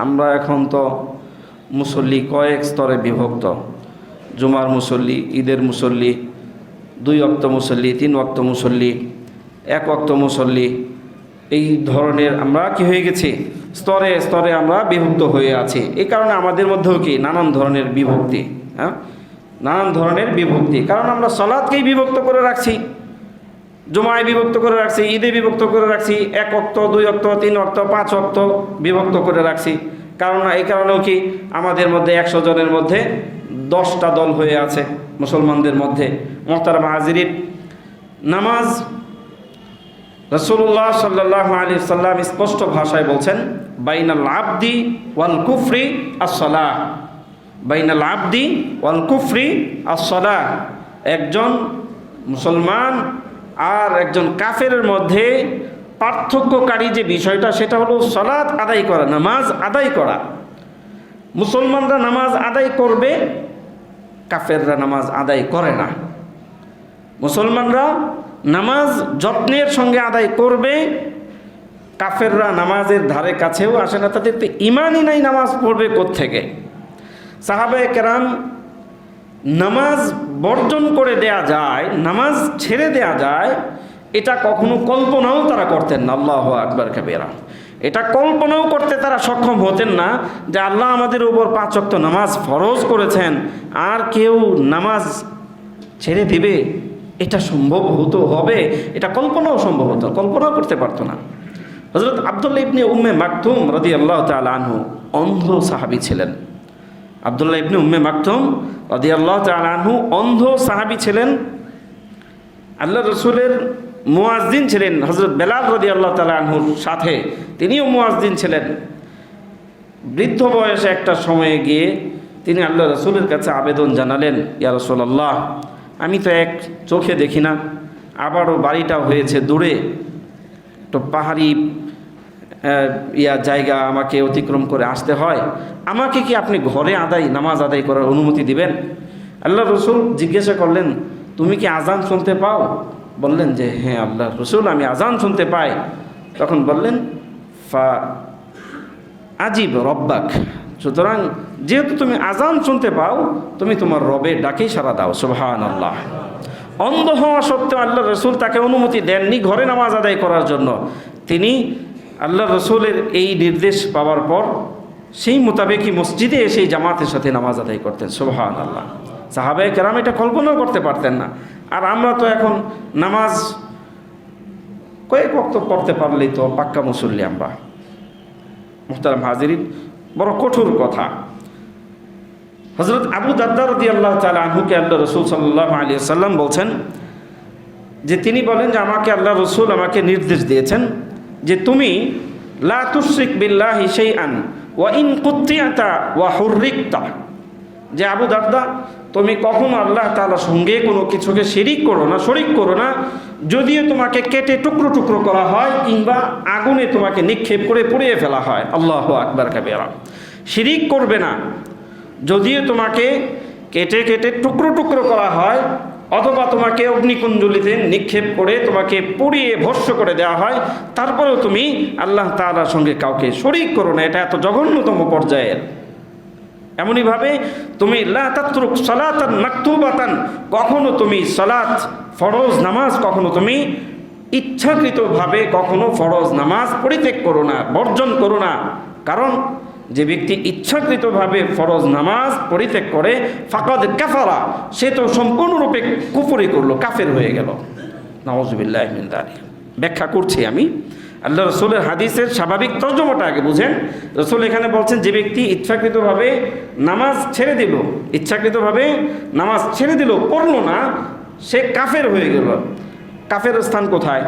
আমরা এখন তো মুসল্লি কয়েক স্তরে বিভক্ত। জুমার মুসল্লি, ঈদের মুসল্লি, 2 ওয়াক্ত মুসল্লি, 3 ওয়াক্ত মুসল্লি, 1 ওয়াক্ত মুসল্লি, এই ধরনের আমরা কি হয়ে গেছি, স্তরে স্তরে আমরা বিভক্ত হয়ে আছি। এই কারণে আমাদের মধ্যেও কি নানান ধরনের বিভক্তি। হ্যাঁ, নানান ধরনের বিভক্তি, কারণ আমরা সালাতকেই বিভক্ত করে রাখছি, জুমায় বিভক্ত করে রাখছি, ঈদে বিভক্ত করে রাখছি, 1 ওয়াক্ত 2 ওয়াক্ত 3 ওয়াক্ত 5 ওয়াক্ত বিভক্ত করে রাখছি। কারণ এই কারণেও কি আমাদের মধ্যে 100 জনের মধ্যে 10টা দল হয়ে আছে মুসলমানদের মধ্যে। মুহতারাম হাজিরিন, নামাজ রাসূলুল্লাহ সাল্লাল্লাহু আলাইহি সাল্লাম স্পষ্ট ভাষায় বলছেন, বাইনাল আবদি ওয়াল কুফরি আস-সালাহ, বাইনাল আবদি ওয়াল কুফরি আস-সালাহ। একজন মুসলমান আর একজন কাফেরের মধ্যে পার্থক্যকারী যে বিষয়টা সেটা হলো সালাত আদায় করা, নামাজ আদায় করা। মুসলমানরা নামাজ আদায় করবে, কাফেররা নামাজ আদায় করে না। মুসলমানরা নামাজ যত্নের সঙ্গে আদায় করবে, কাফেররা নামাজের ধারে কাছেও আসে না, তাদের তো ইমানই নাই, নামাজ পড়বে কোত্থেকে? সাহাবায়ে কেরাম নামাজ বর্জন করে দেয়া যায়, নামাজ ছেড়ে দেয়া যায়, এটা কখনো কল্পনাও তারা করতেন না। আল্লাহু আকবার কাবীরা। এটা কল্পনাও করতে তারা সক্ষম হতেন না যে আল্লাহ আমাদের উপর 5 ওয়াক্ত নামাজ ফরজ করেছেন, আর কেউ নামাজ ছেড়ে দিবে, এটা সম্ভব হতো, হবে, এটা কল্পনাও সম্ভব হতো, কল্পনাও করতে পারতো না। হযরত আব্দুল্লাহ ইবনে উম্মে মাকতুম রাদিয়াল্লাহু তাআলা আনহু অন্ধ সাহাবী ছিলেন। আব্দুল্লাহ ইবনে উম্মে মাকতুম রাদিয়াল্লাহু তাআলা আনহু অন্ধ সাহাবী ছিলেন। আল্লাহ রাসূলের মুয়াজ্জিন ছিলেন হযরত বেলাল রাদিয়াল্লাহু তাআলা আনহুর সাথে, তিনিও মুয়াজ্জিন ছিলেন। বৃদ্ধ বয়সে একটা সময়ে গিয়ে তিনি আল্লাহ রাসূলের কাছে আবেদন জানালেন, ইয়া রাসূলুল্লাহ, আমি তো এক চোখে দেখি না, আবারও বাড়িটা হয়েছে দূরে, তো পাহাড়ি জায়গা আমাকে অতিক্রম করে আসতে হয়, আমাকে কি আপনি ঘরে নামাজ আদায় করার অনুমতি দিবেন? আল্লাহ রসুল জিজ্ঞাসা করলেন, তুমি কি আজান শুনতে পাও? বললেন যে হ্যাঁ আল্লাহ রসুল, আমি আজান শুনতে পাই। তখন বললেন, ফা আজিব রব্বাক, সুতরাং যেহেতু তুমি আজান শুনতে পাও, তুমি তোমার রবের ডাকেই সাড়া দাও। সুবহানাল্লাহ। অন্ধ হওয়া সত্ত্বেও আল্লাহ রসুল তাকে অনুমতি দেননি ঘরে নামাজ আদায় করার জন্য। তিনি আল্লাহ রসুলের এই নির্দেশ পাওয়ার পর সেই মোতাবেকই মসজিদে এসে জামাতের সাথে নামাজ আদায় করতেন। সুবহানাল্লাহ। সাহাবায়ে কেরাম এটা কল্পনাও করতে পারতেন না। আর আমরা তো এখন নামাজ কয়েক ওয়াক্ত পড়তে পারলেই তো পাক্কা মুসল্লি আমরা। মুহতারাম হাজিরিন, বড় কঠোর কথা। হযরত আবু দারদা রাদিয়াল্লাহু তাআলা আনহুকে আল্লাহ রাসূল সাল্লাল্লাহু আলাইহি ওয়াসাল্লাম বলছেন যে, তিনি বলেন যে আমাকে আল্লাহ রাসূল আমাকে নির্দেশ দিয়েছেন যে তুমি লা তুশরিক বিল্লাহি শাইআন ওয়া ইন কুত্তিআতা ওয়া হুররিকতা, যে আবু দারদা তুমি কখনো আল্লাহ তাআলার সঙ্গে কোনো কিছুকে শরীক করো না, যদিও তোমাকে কেটে টুকরো টুকরো করা হয় কিংবা আগুনে তোমাকে নিক্ষেপ করে পুড়িয়ে ফেলা হয়। আল্লাহু আকবার কাবীরা। শিরিক করবে না, যদিও তোমাকে কেটে কেটে টুকরো টুকরো করা হয় অথবা তোমাকে অগ্নিকুণ্ডলিতে নিক্ষেপ করে তোমাকে পুড়িয়ে ভস্ম করে দেওয়া হয়, তারপরেও তুমি আল্লাহ তাআলার সঙ্গে কাউকে শরীক করো না। এটা এত জঘন্যতম পর্যায়ের। এমনইভাবে তুমি লা তাতরুক সালাতান মাকতুবাতান, কখনো তুমি সালাত ফরজ নামাজ কখনো তুমি ইচ্ছাকৃতভাবে কখনো ফরজ নামাজ পরিত্যাগ করো না, বর্জন করো না। কারণ যে ব্যক্তি ইচ্ছাকৃতভাবে ফরজ নামাজ পরিত্যাগ করে ফাকাদ কাফারা, সে তো সম্পূর্ণরূপে কুফরি করলো, কাফের হয়ে গেল। নাউযুবিল্লাহি মিন যালিক। ব্যাখ্যা করছি আমি, আল্লাহ রসুলের হাদিসের স্বাভাবিক তর্জমাটা আগে বুঝেন। রসুল এখানে বলছেন যে ব্যক্তি ইচ্ছাকৃতভাবে নামাজ ছেড়ে দিল, পড়লো না, সে কাফের হয়ে গেল। কাফের স্থান কোথায়?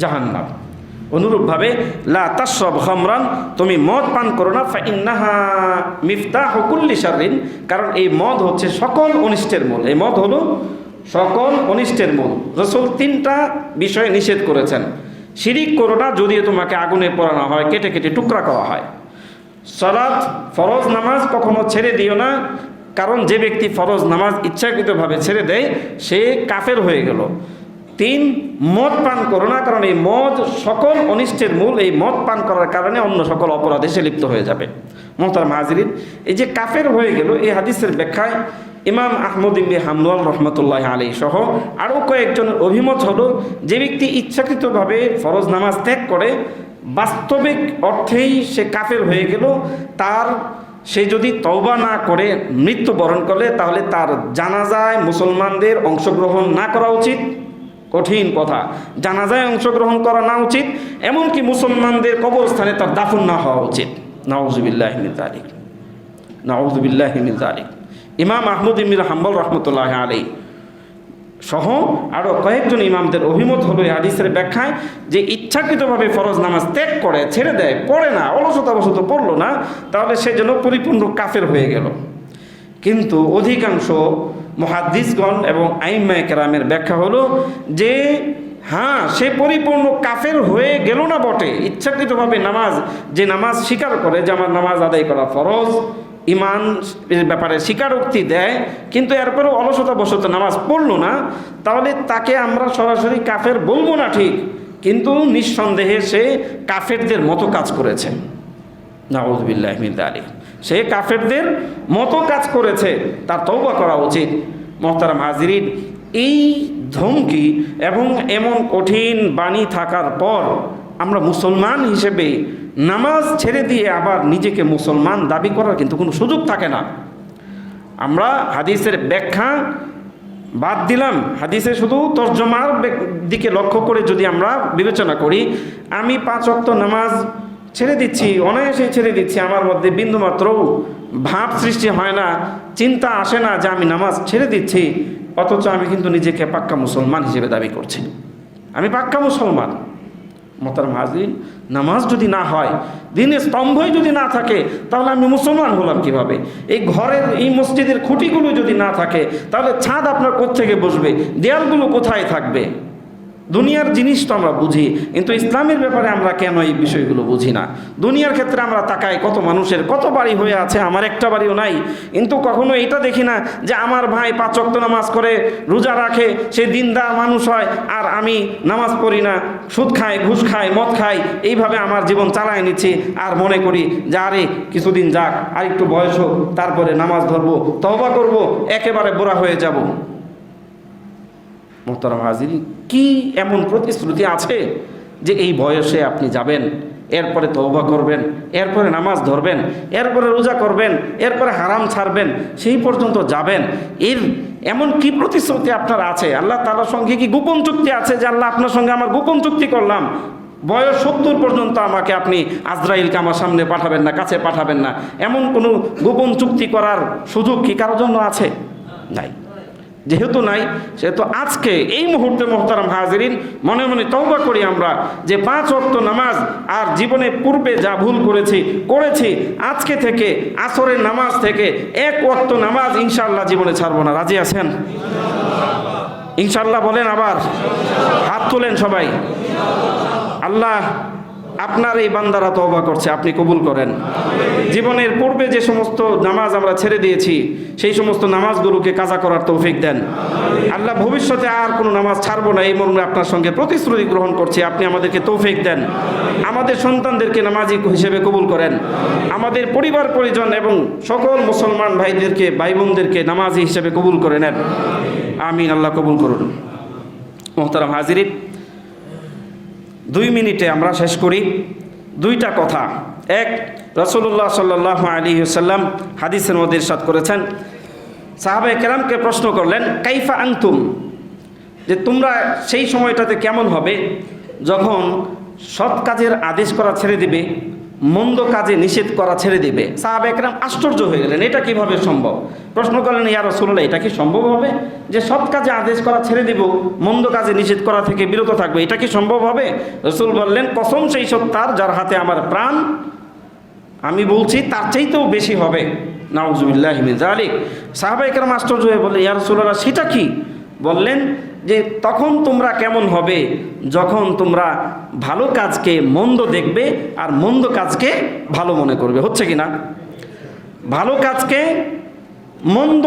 জাহান্নাম। অনুরূপভাবে লা তাশরাব খামরান, তুমি মদ পান করো না, ফা ইন্নাহা মিফতাহু কুল্লি শাররিন, কারণ এই মদ হচ্ছে সকল অনিষ্টের মূল। এই মদ হলো সকল অনিষ্টের মূল। রাসূল 3টা বিষয় নিষেধ করেছেন। শিরিক করো না, যদিও তোমাকে আগুনে পোড়ানো হয়, কেটে কেটে টুকরা করা হয়। সালাত ফরজ নামাজ কখনো ছেড়ে দিও না, কারণ যে ব্যক্তি ফরজ নামাজ ইচ্ছাকৃতভাবে ছেড়ে দেয় সে কাফের হয়ে গেল। 3, মদ পান করো না, কারণ এই মদ সকল অনিষ্টের মূল। এই মদ পান করার কারণে অন্য সকল অপরাধে সে লিপ্ত হয়ে যাবে। মুহতারাম হাজিরিন, এই যে কাফের হয়ে গেল, এই হাদিসের ব্যাখ্যায় ইমাম আহমদ ইবনে হাম্বল রহমতুল্লাহ আলাইহি সহ আরও কয়েকজনের অভিমত হলো, যে ব্যক্তি ইচ্ছাকৃতভাবে ফরজ নামাজ ত্যাগ করে বাস্তবিক অর্থেই সে কাফের হয়ে গেল, তার সে যদি তওবা না করে মৃত্যুবরণ করে তাহলে তার জানাজায় মুসলমানদের অংশগ্রহণ না করা উচিত। কঠিন কথা, জানাজায় অংশগ্রহণ করা না উচিত, এমনকি মুসলমানদের কবরস্থানে তার দাফন না হওয়া উচিত। নাউযুবিল্লাহি মিন যালিক, নাউযুবিল্লাহি মিন যালিক। ইমাম আহমদ ইবনে হাম্বল রহমতুল্লাহ আলাইহি সহ আরও কয়েকজন ইমামদের অভিমত হলো এই হাদিসের ব্যাখ্যায় যে ইচ্ছাকৃতভাবে ফরজ নামাজ ত্যাগ করে, ছেড়ে দেয়, পড়ে না, অলসতাবশত পড়লো না, তাহলে সে যেন পরিপূর্ণ কাফের হয়ে গেল। কিন্তু অধিকাংশ মুহাদ্দিসগণ এবং আইম্মায়ে কেরামের ব্যাখ্যা হলো যে হ্যাঁ, সে পরিপূর্ণ কাফের হয়ে গেল না বটে, ইচ্ছাকৃতভাবে যে নামাজ স্বীকার করে যে আমার নামাজ আদায় করা ফরজ, ইমান ব্যাপারে স্বীকারোক্তি দেয়, কিন্তু এরপরেও অলসতাবশত নামাজ পড়ল না, তাহলে তাকে আমরা সরাসরি কাফের বলবো না ঠিক, কিন্তু নিঃসন্দেহে সে কাফেরদের মতো কাজ করেছে। নাউযুবিল্লাহি মিন যালিক, সে কাফেরদের মতো কাজ করেছে, তার তওবা করা উচিত। মুহতারাম হাজিরিন, এই ধমকি এবং এমন কঠিন বাণী থাকার পর আমরা মুসলমান হিসেবে নামাজ ছেড়ে দিয়ে আবার নিজেকে মুসলমান দাবি করার কিন্তু কোনো সুযোগ থাকে না। আমরা হাদিসের ব্যাখ্যা বাদ দিলাম, হাদিসে শুধু তর্জমার দিকে লক্ষ্য করে যদি আমরা বিবেচনা করি, আমি 5 ওয়াক্ত নামাজ ছেড়ে দিচ্ছি, অনায়াসে ছেড়ে দিচ্ছি, আমার মধ্যে বিন্দুমাত্র ভাব সৃষ্টি হয় না, চিন্তা আসে না যে আমি নামাজ ছেড়ে দিচ্ছি, অথচ আমি কিন্তু নিজেকে পাক্কা মুসলমান হিসেবে দাবি করছি, আমি পাক্কা মুসলমান। মুহতারাম হাজিরিন, নামাজ যদি না হয়, দিনের স্তম্ভই যদি না থাকে, তাহলে আমি মুসলমান হলাম কিভাবে? এই ঘরের, এই মসজিদের খুঁটিগুলো যদি না থাকে, তাহলে ছাদ আপনার কোত্থেকে বসবে, দেয়ালগুলো কোথায় থাকবে? দুনিয়ার জিনিস তো আমরা বুঝি, কিন্তু ইসলামের ব্যাপারে আমরা কেন এই বিষয়গুলো বুঝি না? দুনিয়ার ক্ষেত্রে আমরা তাকাই, কত মানুষের কত বাড়ি হয়ে আছে, আমার একটা বাড়িও নাই, কিন্তু কখনো এটা দেখি না যে আমার ভাই 5 ওয়াক্ত নামাজ করে, রোজা রাখে, সে দিনদার মানুষ হয়, আর আমি নামাজ পড়ি না, সুদ খাই, ঘুষ খাই, মদ খাই, এইভাবে আমার জীবন চালায় নিচ্ছি, আর মনে করি যে আরে কিছুদিন যাক, আর একটু বয়স হোক, তারপরে নামাজ ধরবো, তওবা করব, একেবারে বুড়া হয়ে যাব। মুহতারাম হাজিরিন, কি এমন প্রতিশ্রুতি আছে যে এই বয়সে আপনি যাবেন, এরপরে তওবা করবেন, এরপরে নামাজ ধরবেন, এরপরে রোজা করবেন, এরপরে হারাম ছাড়বেন, সেই পর্যন্ত যাবেন? এর এমন কি প্রতিশ্রুতি আপনার আছে? আল্লাহ তাআলার সঙ্গে কি গোপন চুক্তি আছে যে আল্লাহ আপনার সঙ্গে আমার গোপন চুক্তি করলাম, বয়স 70 পর্যন্ত আমাকে আপনি আজরাইলকে আমার সামনে পাঠাবেন না, কাছে পাঠাবেন না, এমন কোনো গোপন চুক্তি করার সুযোগ কি কারোর জন্য আছে? নাই। যেহেতু নাই, সেহেতু আজকে এই মুহূর্তে মুহতারাম হাজিরিন, মনে মনে তওবা করি আমরা যে 5 ওয়াক্ত নামাজ আর জীবনে পূর্বে যা ভুল করেছি, আজকে থেকে আসরের নামাজ থেকে 1 ওয়াক্ত নামাজ ইনশাআল্লাহ জীবনে ছাড়বো না। রাজি আছেন? ইনশাআল্লাহ বলেন, আবার হাত তোলেন সবাই। আল্লাহ আপনার এই বান্দারা তওবা করছে, আপনি কবুল করেন। জীবনের পূর্বে যে সমস্ত নামাজ আমরা ছেড়ে দিয়েছি, সেই সমস্ত নামাজগুলোকে কাজা করার তৌফিক দেন। আল্লাহ ভবিষ্যতে আর কোনো নামাজ ছাড়বো না, এই মর্মে আপনার সঙ্গে প্রতিশ্রুতি গ্রহণ করছি, আপনি আমাদেরকে তৌফিক দেন। আমাদের সন্তানদেরকে নামাজি হিসেবে কবুল করেন, আমাদের পরিবার পরিজন এবং সকল মুসলমান ভাইদেরকে, ভাই বোনদেরকে নামাজি হিসেবে কবুল করে নেন। আমিন, আল্লাহ কবুল করুন। মুহতারাম হাজিরিন, 2 মিনিটে আমরা শেষ করি। 2টা কথা। এক, রাসূলুল্লাহ সাল্লাল্লাহু আলাইহি ওয়াসাল্লাম হাদিসের মধ্যে ইরশাদ করেছেন, সাহাবায়ে কেরামকে প্রশ্ন করলেন, কাইফা আনতুম, যে তোমরা সেই সময়টাতে কেমন হবে যখন সৎ কাজের আদেশ করা ছেড়ে দিবে, মন্দ কাজে নিষেধ করা ছেড়ে দিবে? সাহাবায়ে কেরাম আশ্চর্য হয়ে গেলেন, এটা কিভাবে সম্ভব? প্রশ্ন করলেন, ইয়া রাসূলুল্লাহ, এটা কি সম্ভব হবে যে সৎ কাজে আদেশ করা ছেড়ে দিব, মন্দ কাজে নিষেধ করা থেকে বিরত থাকবে, এটা কি সম্ভব হবে? রাসূল বললেন, কসম সেই সত্তার যার হাতে আমার প্রাণ, আমি বলছি তার চাইতেও বেশি হবে। নাউযুবিল্লাহি মিন যালিক। সাহাবায়ে কেরাম আশ্চর্য হয়ে বললেন, ইয়া রাসূলুল্লাহ, সেটা কি? বললেন যে তখন তোমরা কেমন হবে যখন তোমরা ভালো কাজকে মন্দ দেখবে আর মন্দ কাজকে ভালো মনে করবে। হচ্ছে কি না? ভালো কাজকে মন্দ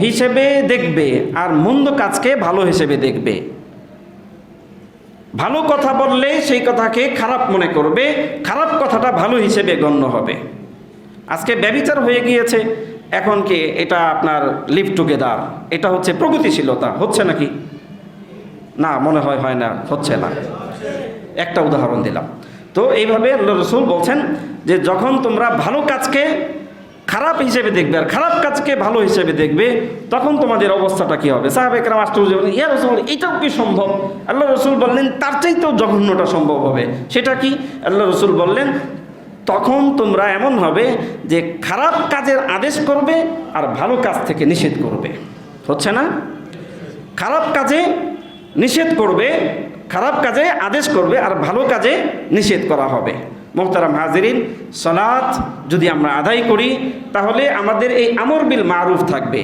হিসেবে দেখবে আর মন্দ কাজকে ভালো হিসেবে দেখবে। ভালো কথা বললে সেই কথাকে খারাপ মনে করবে, খারাপ কথাটা ভালো হিসেবে গণ্য হবে। আজকে ব্যভিচার হয়ে গিয়েছে, এখন কি এটা আপনার লিভ টুগেদার, এটা হচ্ছে প্রগতিশীলতা। হচ্ছে নাকি? না, মনে হয় না, হচ্ছে না। একটা উদাহরণ দিলাম। তো এইভাবে আল্লাহ রাসূল বলছেন যে যখন তোমরা ভালো কাজকে খারাপ হিসেবে দেখবে আর খারাপ কাজকে ভালো হিসেবে দেখবে, তখন তোমাদের অবস্থাটা কি হবে? সাহাবায়ে কেরাম আশ্চর্য বললেন, ইয়া রাসূলুল্লাহ, এটাও কি সম্ভব? আল্লাহ রসুল বললেন, তার চাইতেও জঘন্যটা সম্ভব হবে। সেটা কি? আল্লাহ রসুল বললেন, তখন তোমরা এমন হবে যে খারাপ কাজের আদেশ করবে আর ভালো কাজ থেকে নিষেধ করবে। হচ্ছে না? খারাপ কাজে নিষেধ করবে, খারাপ কাজে আদেশ করবে আর ভালো কাজে নিষেধ করা হবে। মোহতারাম হাজিরিন, সালাত যদি আমরা আদায় করি তাহলে আমাদের এই আমর বিল মারুফ থাকবে,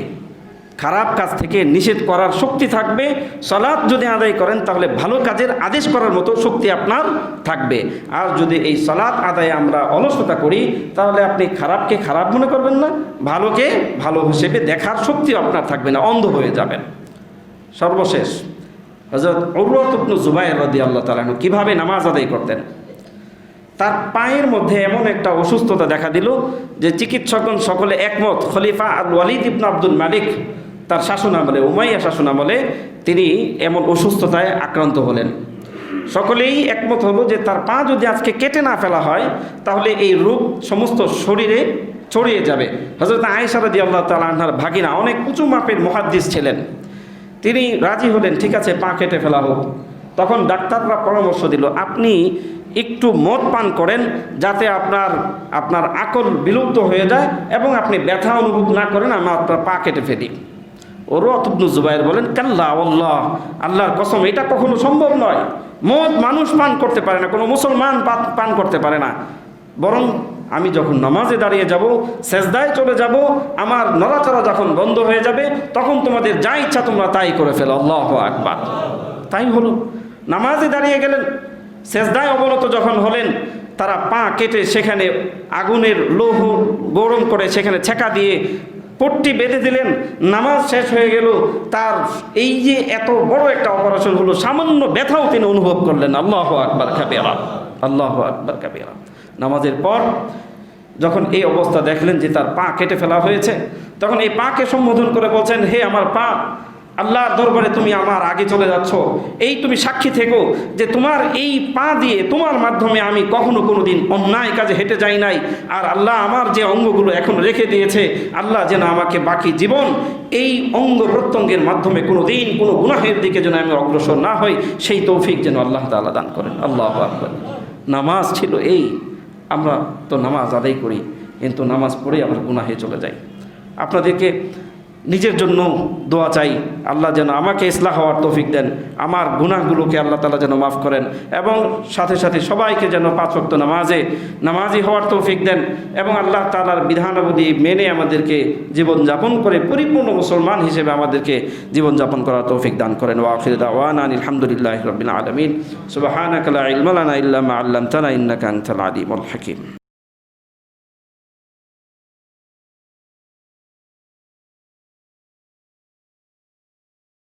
খারাপ কাজ থেকে নিষেধ করার শক্তি থাকবে। সালাত যদি আদায় করেন তাহলে ভালো কাজের আদেশ করার মতো শক্তি আপনার থাকবে। আর যদি এই সালাত আদায়ে আমরা অলসতা করি তাহলে আপনি খারাপকে খারাপ মনে করবেন না, ভালোকে ভালো হিসেবে দেখার শক্তি আপনার থাকবে না, অন্ধ হয়ে যাবেন। সর্বশেষ হযরত উরওয়া ইবনে যুবাইর রাদিয়াল্লাহু তাআলা আনহু কিভাবে নামাজ আদায় করতেন। তার পায়ের মধ্যে এমন একটা অসুস্থতা দেখা দিল যে চিকিৎসকগণ সকলে একমত, খলিফা আল ওয়ালিদ ইবনে আব্দুল মালিক তার শাসনামলে, উমাইয়া শাসনামলে তিনি এমন অসুস্থতায় আক্রান্ত হলেন। সকলেই একমত হলো যে তার পা যদি আজকে কেটে না ফেলা হয় তাহলে এই রোগ সমস্ত শরীরে ছড়িয়ে যাবে। হযরত আয়েশা রাদিয়াল্লাহু তাআলা আনহার ভাগিনা অনেক উঁচু মাপের মুহাদ্দিস ছিলেন, তিনি রাজি হলেন, ঠিক আছে পা কেটে ফেলা হোক। তখন ডাক্তাররা পরামর্শ দিল, আপনি একটু মদ পান করেন যাতে আপনার আকল বিলুপ্ত হয়ে যায় এবং আপনি ব্যথা অনুভব না করেন, আমি আপনার পা কেটে ফেলি। উরওয়া ইবনে যুবাইর বলেন, কাল্লা আল্লাহ, আল্লাহর কসম, এটা কখনো সম্ভব নয়। মদ মানুষ পান করতে পারে না, কোনো মুসলমান পান করতে পারে না। বরং আমি যখন নামাজে দাঁড়িয়ে যাব, সেজদায় চলে যাব, আমার নড়াচড়া যখন বন্ধ হয়ে যাবে তখন তোমাদের যা ইচ্ছা তোমরা তাই করে ফেলো। আল্লাহু আকবার। তাই হলো, নামাজে দাঁড়িয়ে গেলেন, সেজদায় অবনত যখন হলেন, তারা পা কেটে সেখানে আগুনের লৌহ গরম করে সেখানে ছেঁকা দিয়ে পট্টি বেঁধে দিলেন। নামাজ শেষ হয়ে গেল, তার এই যে এত বড় একটা অপারেশন হলো, সামান্য ব্যথাও তিনি অনুভব করলেন। আল্লাহু আকবার কাবীরা, আল্লাহু আকবার কাবীরা। নামাজের পর যখন এই অবস্থা দেখলেন যে তার পা কেটে ফেলা হয়েছে, তখন এই পাকে সম্বোধন করে বলছেন, হে আমার পা, আল্লাহর দরবারে তুমি আমার আগে চলে যাচ্ছ, এই তুমি সাক্ষী থেকো যে তোমার এই পা দিয়ে, তোমার মাধ্যমে আমি কখনো কোনোদিন অন্যায় কাজে হেঁটে যাই নাই। আর আল্লাহ আমার যে অঙ্গগুলো এখন রেখে দিয়েছে, আল্লাহ যেন আমাকে বাকি জীবন এই অঙ্গ প্রত্যঙ্গের মাধ্যমে কোনো দিন কোনো গুনাহের দিকে যেন আমি অগ্রসর না হই, সেই তৌফিক যেন আল্লাহ তাআলা দান করেন। আল্লাহু আকবার। নামাজ ছিল এই, আমরা তো নামাজ আদায় করি কিন্তু নামাজ পড়েই আবার গুনাহে চলে যাই। আপনাদেরকে নিজের জন্য দোয়া চাই, আল্লাহ যেন আমাকে ইসলাহ হওয়ার তৌফিক দেন, আমার গুনাহগুলোকে আল্লাহ তাআলা যেন মাফ করেন, এবং সাথে সাথে সবাইকে যেন 5 ওয়াক্ত নামাজি হওয়ার তৌফিক দেন, এবং আল্লাহ তাআলার বিধানাবলী মেনে আমাদেরকে জীবনযাপন করে পরিপূর্ণ মুসলমান হিসেবে আমাদেরকে জীবনযাপন করার তৌফিক দান করেন। ওয়া আখিরু দাওয়ানা আলহামদুলিল্লাহি রাব্বিল আলামিন। সুবহানাকা লা ইলমা লানা ইল্লা মা আল্লামতানা ইন্নাকা আনতাল আলিমুল হাকীম।